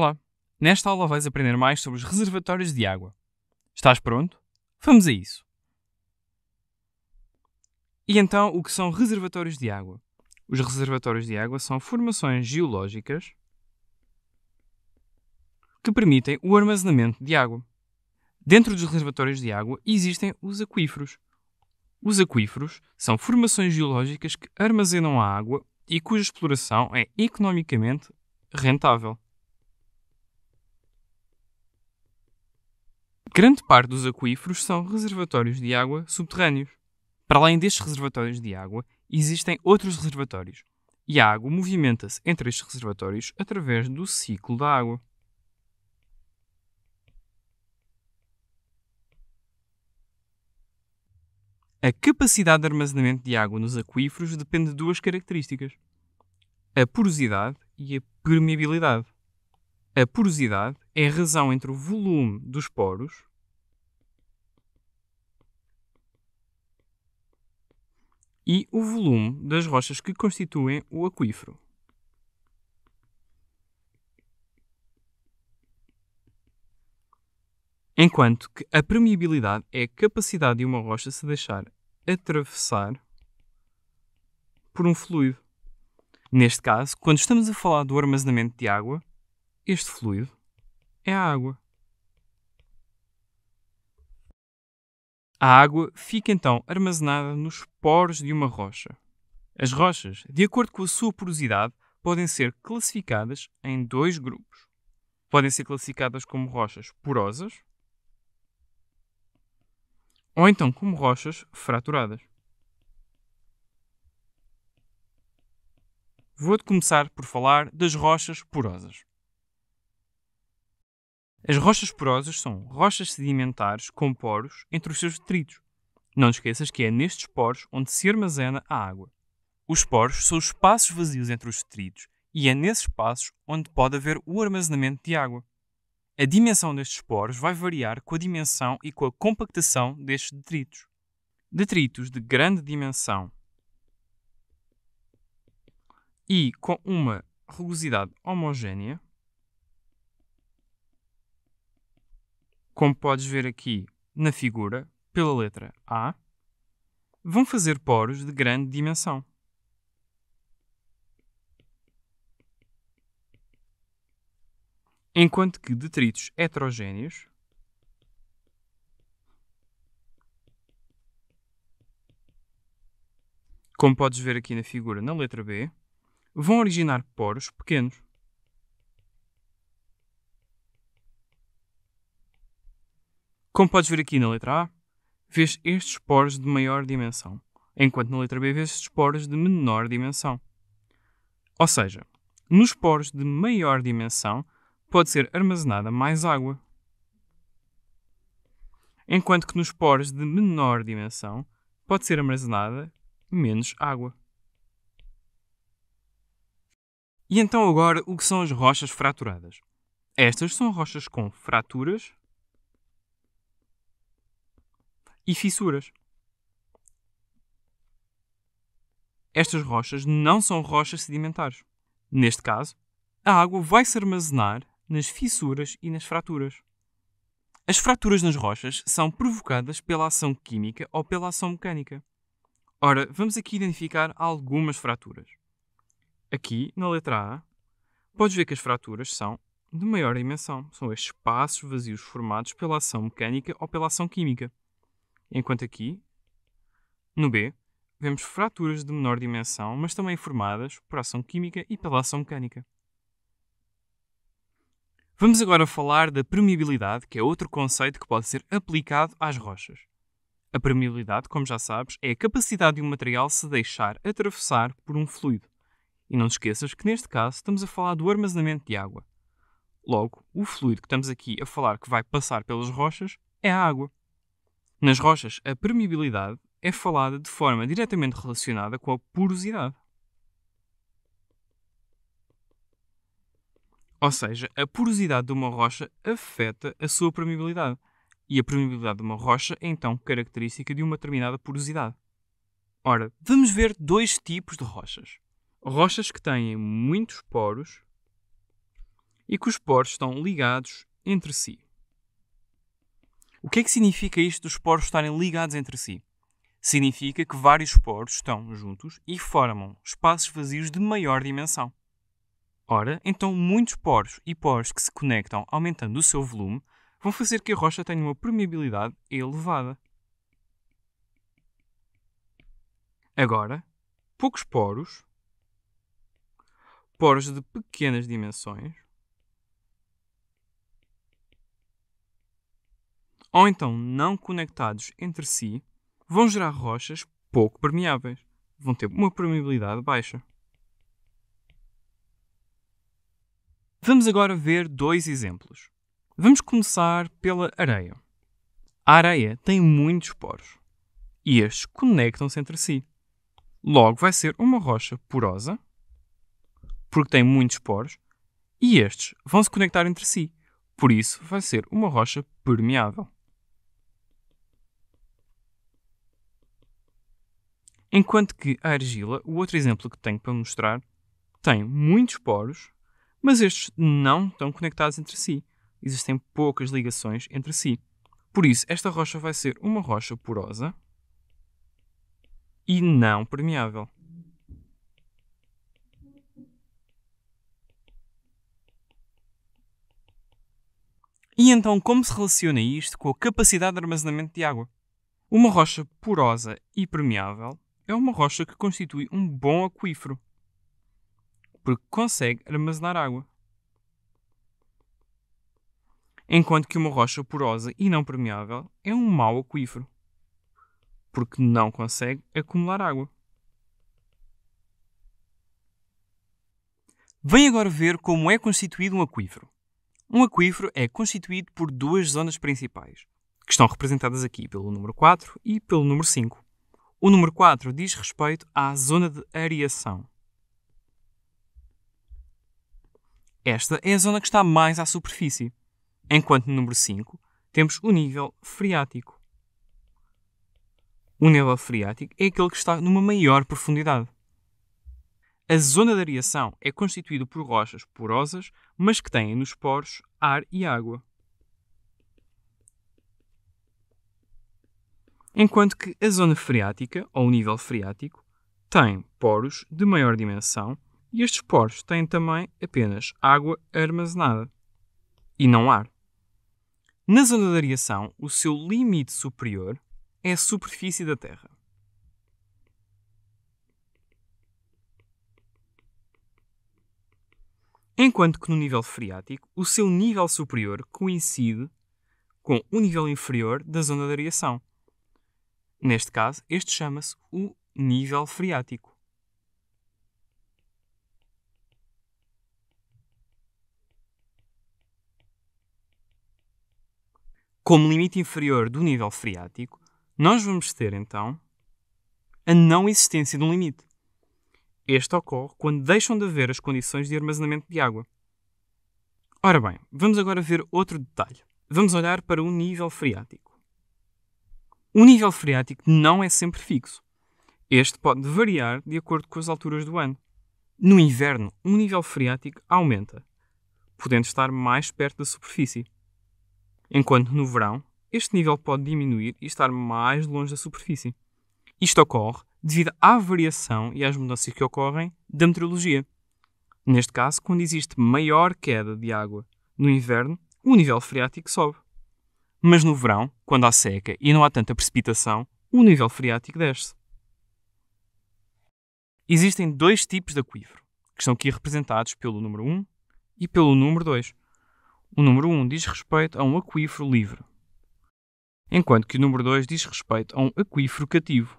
Olá! Nesta aula vais aprender mais sobre os reservatórios de água. Estás pronto? Vamos a isso! E então, o que são reservatórios de água? Os reservatórios de água são formações geológicas que permitem o armazenamento de água. Dentro dos reservatórios de água existem os aquíferos. Os aquíferos são formações geológicas que armazenam a água e cuja exploração é economicamente rentável. Grande parte dos aquíferos são reservatórios de água subterrâneos. Para além destes reservatórios de água, existem outros reservatórios, e a água movimenta-se entre estes reservatórios através do ciclo da água. A capacidade de armazenamento de água nos aquíferos depende de duas características: a porosidade e a permeabilidade. A porosidade é a razão entre o volume dos poros e o volume das rochas que constituem o aquífero. Enquanto que a permeabilidade é a capacidade de uma rocha se deixar atravessar por um fluido. Neste caso, quando estamos a falar do armazenamento de água, este fluido é a água. A água fica então armazenada nos poros de uma rocha. As rochas, de acordo com a sua porosidade, podem ser classificadas em dois grupos. Podem ser classificadas como rochas porosas ou então como rochas fraturadas. Vou começar por falar das rochas porosas. As rochas porosas são rochas sedimentares com poros entre os seus detritos. Não te esqueças que é nestes poros onde se armazena a água. Os poros são os espaços vazios entre os detritos e é nesses espaços onde pode haver o armazenamento de água. A dimensão destes poros vai variar com a dimensão e com a compactação destes detritos. Detritos de grande dimensão e com uma rugosidade homogénea, como podes ver aqui na figura, pela letra A, vão fazer poros de grande dimensão. Enquanto que detritos heterogéneos como podes ver aqui na figura na letra B, vão originar poros pequenos. Como podes ver aqui na letra A, vês estes poros de maior dimensão, enquanto na letra B vês estes poros de menor dimensão. Ou seja, nos poros de maior dimensão pode ser armazenada mais água, enquanto que nos poros de menor dimensão pode ser armazenada menos água. E então agora, o que são as rochas fraturadas? Estas são rochas com fraturas e fissuras. Estas rochas não são rochas sedimentares. Neste caso, a água vai se armazenar nas fissuras e nas fraturas. As fraturas nas rochas são provocadas pela ação química ou pela ação mecânica. Ora, vamos aqui identificar algumas fraturas. Aqui, na letra A, podes ver que as fraturas são de maior dimensão. São estes espaços vazios formados pela ação mecânica ou pela ação química. Enquanto aqui, no B, vemos fraturas de menor dimensão, mas também formadas por ação química e pela ação mecânica. Vamos agora falar da permeabilidade, que é outro conceito que pode ser aplicado às rochas. A permeabilidade, como já sabes, é a capacidade de um material se deixar atravessar por um fluido. E não te esqueças que neste caso estamos a falar do armazenamento de água. Logo, o fluido que estamos aqui a falar que vai passar pelas rochas é a água. Nas rochas, a permeabilidade é falada de forma diretamente relacionada com a porosidade. Ou seja, a porosidade de uma rocha afeta a sua permeabilidade. E a permeabilidade de uma rocha é então característica de uma determinada porosidade. Ora, vamos ver dois tipos de rochas. Rochas que têm muitos poros e que os poros estão ligados entre si. O que é que significa isto dos poros estarem ligados entre si? Significa que vários poros estão juntos e formam espaços vazios de maior dimensão. Ora, então muitos poros e poros que se conectam aumentando o seu volume vão fazer que a rocha tenha uma permeabilidade elevada. Agora, poucos poros de pequenas dimensões, ou então não conectados entre si, vão gerar rochas pouco permeáveis. Vão ter uma permeabilidade baixa. Vamos agora ver dois exemplos. Vamos começar pela areia. A areia tem muitos poros e estes conectam-se entre si. Logo vai ser uma rocha porosa, porque tem muitos poros, e estes vão se conectar entre si. Por isso vai ser uma rocha permeável. Enquanto que a argila, o outro exemplo que tenho para mostrar, tem muitos poros, mas estes não estão conectados entre si. Existem poucas ligações entre si. Por isso, esta rocha vai ser uma rocha porosa e não permeável. E então, como se relaciona isto com a capacidade de armazenamento de água? Uma rocha porosa e permeável é uma rocha que constitui um bom aquífero, porque consegue armazenar água. Enquanto que uma rocha porosa e não permeável é um mau aquífero, porque não consegue acumular água. Vem agora ver como é constituído um aquífero. Um aquífero é constituído por duas zonas principais, que estão representadas aqui pelo número 4 e pelo número 5. O número 4 diz respeito à zona de areação. Esta é a zona que está mais à superfície, enquanto no número 5 temos o nível freático. O nível freático é aquele que está numa maior profundidade. A zona de areação é constituída por rochas porosas, mas que têm nos poros ar e água. Enquanto que a zona freática, ou o nível freático, tem poros de maior dimensão e estes poros têm também apenas água armazenada e não ar. Na zona de areação, o seu limite superior é a superfície da Terra. Enquanto que no nível freático, o seu nível superior coincide com o nível inferior da zona de areação. Neste caso, este chama-se o nível freático. Como limite inferior do nível freático, nós vamos ter, então, a não existência de um limite. Este ocorre quando deixam de haver as condições de armazenamento de água. Ora bem, vamos agora ver outro detalhe. Vamos olhar para o nível freático. O nível freático não é sempre fixo. Este pode variar de acordo com as alturas do ano. No inverno, o nível freático aumenta, podendo estar mais perto da superfície. Enquanto no verão, este nível pode diminuir e estar mais longe da superfície. Isto ocorre devido à variação e às mudanças que ocorrem da meteorologia. Neste caso, quando existe maior queda de água no inverno, o nível freático sobe. Mas no verão, quando há seca e não há tanta precipitação, o nível freático desce. Existem dois tipos de aquífero, que estão aqui representados pelo número 1 e pelo número 2. O número 1 diz respeito a um aquífero livre, enquanto que o número 2 diz respeito a um aquífero cativo.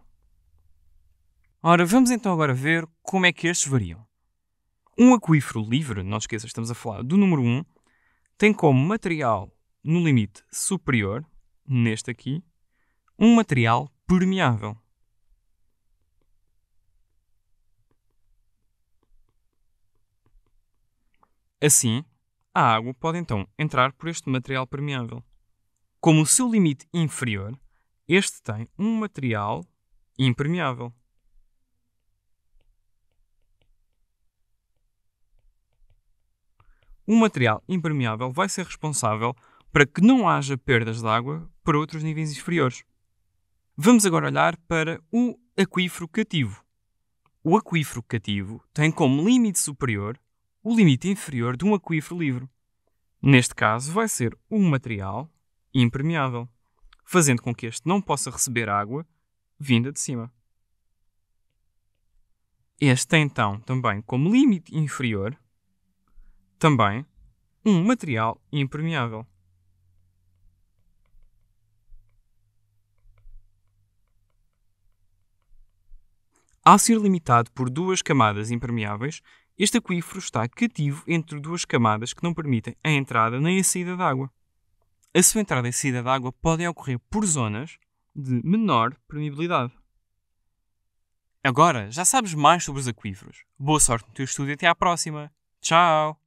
Ora, vamos então agora ver como é que estes variam. Um aquífero livre, não esqueças, estamos a falar do número 1, tem como material no limite superior, neste aqui, um material permeável. Assim, a água pode então entrar por este material permeável. Como o seu limite inferior, este tem um material impermeável. O material impermeável vai ser responsável para que não haja perdas de água para outros níveis inferiores. Vamos agora olhar para o aquífero cativo. O aquífero cativo tem como limite superior o limite inferior de um aquífero livre. Neste caso, vai ser um material impermeável, fazendo com que este não possa receber água vinda de cima. Este tem então também como limite inferior também um material impermeável. Ao ser limitado por duas camadas impermeáveis, este aquífero está cativo entre duas camadas que não permitem a entrada nem a saída de água. A sua entrada e saída de água podem ocorrer por zonas de menor permeabilidade. Agora já sabes mais sobre os aquíferos. Boa sorte no teu estudo e até à próxima. Tchau!